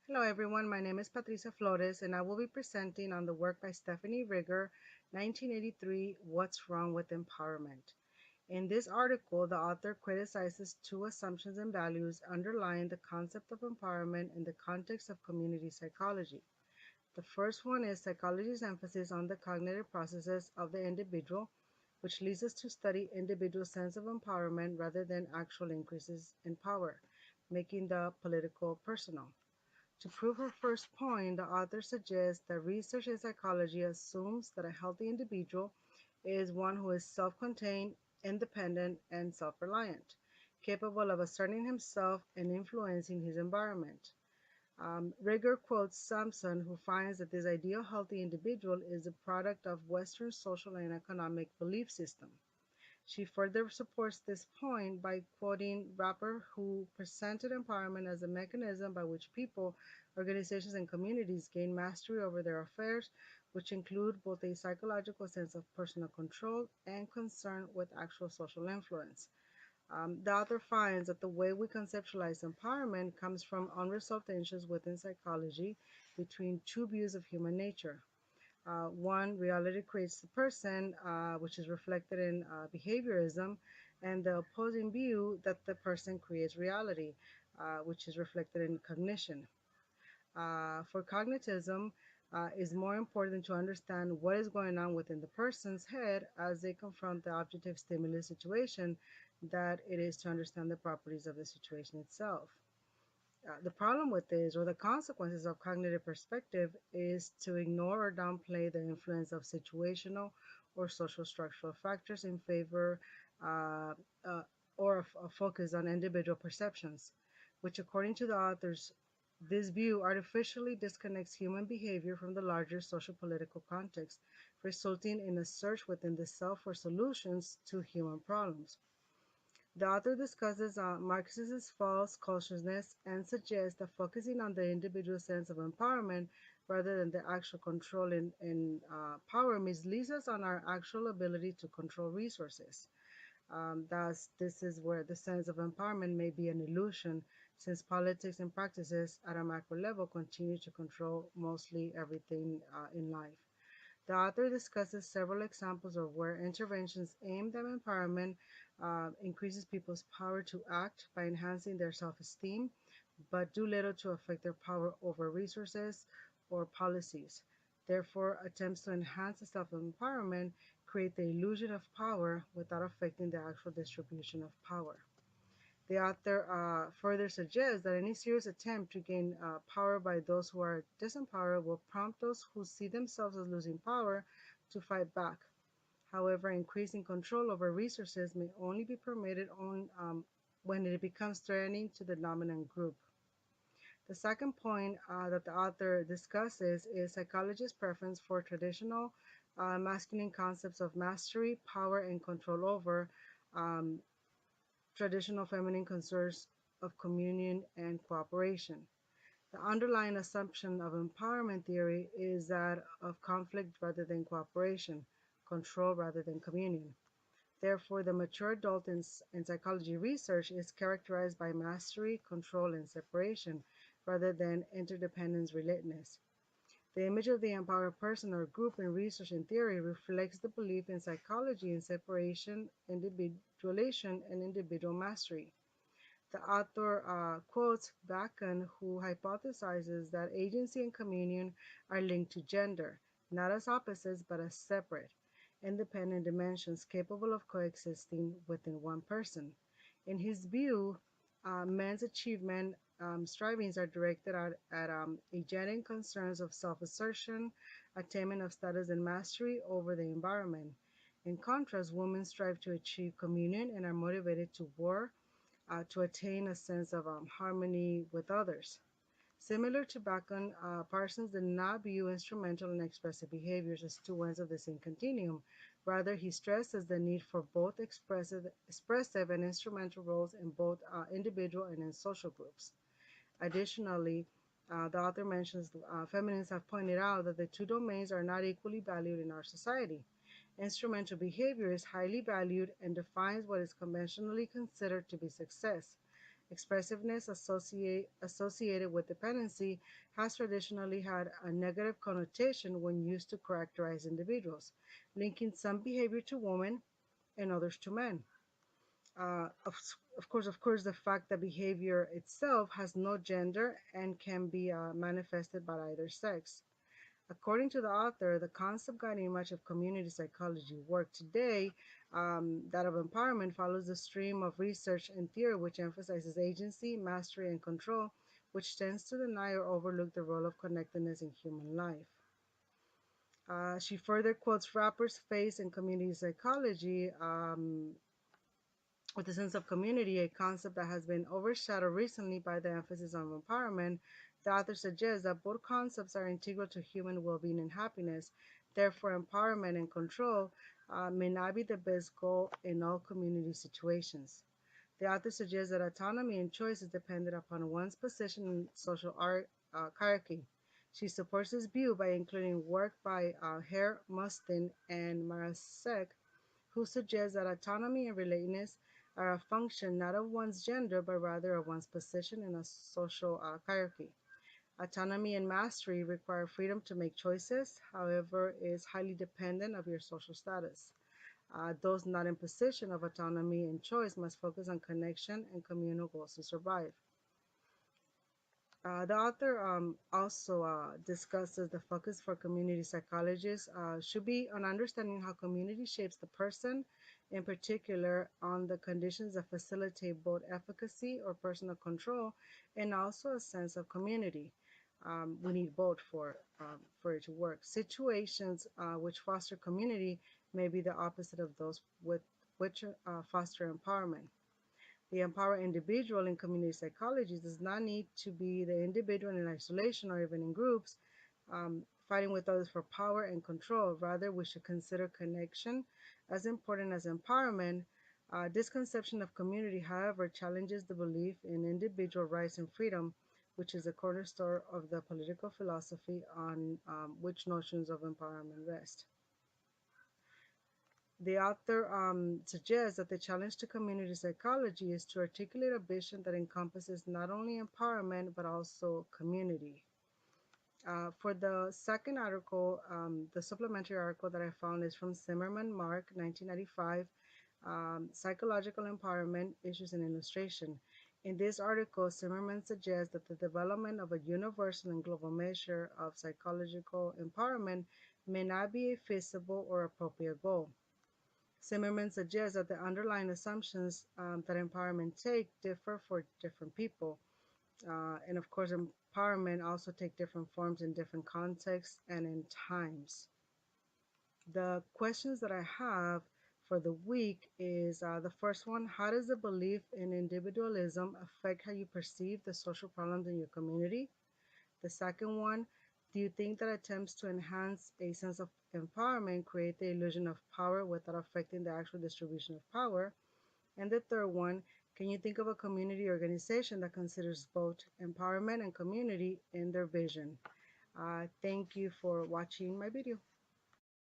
Hello everyone, my name is Patricia Flores and I will be presenting on the work by Stephanie Rigger, 1983, What's Wrong with Empowerment. In this article, the author criticizes two assumptions and values underlying the concept of empowerment in the context of community psychology. The first one is psychology's emphasis on the cognitive processes of the individual, which leads us to study individual sense of empowerment rather than actual increases in power, making the political personal. To prove her first point, the author suggests that research in psychology assumes that a healthy individual is one who is self contained, independent, and self reliant, capable of asserting himself and influencing his environment. Rigger quotes Sampson, who finds that this ideal healthy individual is a product of Western social and economic belief system. She further supports this point by quoting Rapper, who presented empowerment as a mechanism by which people, organizations, and communities gain mastery over their affairs, which include both a psychological sense of personal control and concern with actual social influence. The author finds that the way we conceptualize empowerment comes from unresolved tensions within psychology between two views of human nature. One, reality creates the person, which is reflected in behaviorism, and the opposing view that the person creates reality, which is reflected in cognition. For cognitism, is more important to understand what is going on within the person's head as they confront the objective stimulus situation that it is to understand the properties of the situation itself. The problem with this, or the consequences of cognitive perspective, is to ignore or downplay the influence of situational or social structural factors in favor uh, uh, or a focus on individual perceptions, which, according to the authors, this view artificially disconnects human behavior from the larger social political context, resulting in a search within the self for solutions to human problems. The author discusses Marx's false consciousness and suggests that focusing on the individual sense of empowerment rather than the actual control in power misleads us on our actual ability to control resources. Thus, this is where the sense of empowerment may be an illusion, since politics and practices at a macro level continue to control mostly everything in life. The author discusses several examples of where interventions aimed at empowerment increases people's power to act by enhancing their self-esteem, but do little to affect their power over resources or policies. Therefore, attempts to enhance the self-empowerment create the illusion of power without affecting the actual distribution of power. The author further suggests that any serious attempt to gain power by those who are disempowered will prompt those who see themselves as losing power to fight back. However, increasing control over resources may only be permitted when it becomes threatening to the dominant group. The second point that the author discusses is psychology's preference for traditional masculine concepts of mastery, power, and control over um, traditional feminine concerns of communion and cooperation. The underlying assumption of empowerment theory is that of conflict rather than cooperation, control rather than communion. Therefore, the mature adult in psychology research is characterized by mastery, control, and separation rather than interdependence relatedness. The image of the empowered person or group in research and theory reflects the belief in psychology in separation, individuation, and individual mastery. The author quotes Bacon, who hypothesizes that agency and communion are linked to gender, not as opposites but as separate, independent dimensions capable of coexisting within one person. In his view, men's achievement strivings are directed at agentic concerns of self assertion, attainment of status, and mastery over the environment. In contrast, women strive to achieve communion and are motivated to war to attain a sense of harmony with others. Similar to Bacon, Parsons did not view instrumental and expressive behaviors as two ends of the same continuum. Rather, he stresses the need for both expressive and instrumental roles in both individual and in social groups. Additionally, the author mentions feminists have pointed out that the two domains are not equally valued in our society. Instrumental behavior is highly valued and defines what is conventionally considered to be success. Expressiveness associated with dependency has traditionally had a negative connotation when used to characterize individuals, linking some behavior to women and others to men. Uh, of, of course, the fact that behavior itself has no gender and can be manifested by either sex. According to the author, the concept guiding much of community psychology work today, that of empowerment, follows the stream of research and theory which emphasizes agency, mastery, and control, which tends to deny or overlook the role of connectedness in human life. She further quotes rappers' face in community psychology, with a sense of community, a concept that has been overshadowed recently by the emphasis on empowerment. The author suggests that both concepts are integral to human well being and happiness. Therefore, empowerment and control may not be the best goal in all community situations. The author suggests that autonomy and choice is dependent upon one's position in social hierarchy. She supports this view by including work by Hare Mustin and Marasek, who suggests that autonomy and relatedness are a function not of one's gender but rather of one's position in a social hierarchy. Autonomy and mastery require freedom to make choices, however, is highly dependent of your social status. Those not in position of autonomy and choice must focus on connection and communal goals to survive. The author also discusses the focus for community psychologists should be on understanding how community shapes the person, in particular on the conditions that facilitate both efficacy or personal control, and also a sense of community. We need both for it to work. Situations which foster community may be the opposite of those which foster empowerment. The empowered individual in community psychology does not need to be the individual in isolation or even in groups, fighting with others for power and control. Rather, we should consider connection as important as empowerment. This conception of community, however, challenges the belief in individual rights and freedom, which is the cornerstone of the political philosophy on which notions of empowerment rest. The author suggests that the challenge to community psychology is to articulate a vision that encompasses not only empowerment but also community. For the second article, the supplementary article that I found is from Zimmerman Mark, 1995, Psychological Empowerment Issues and Illustration. In this article, Zimmerman suggests that the development of a universal and global measure of psychological empowerment may not be a feasible or appropriate goal. Zimmerman suggests that the underlying assumptions that empowerment take differ for different people. And of course, empowerment also take different forms in different contexts and in times. The questions that I have for the week is the first one: how does the belief in individualism affect how you perceive the social problems in your community? The second one: do you think that attempts to enhance a sense of empowerment create the illusion of power without affecting the actual distribution of power? And the third one: can you think of a community organization that considers both empowerment and community in their vision? Thank you for watching my video.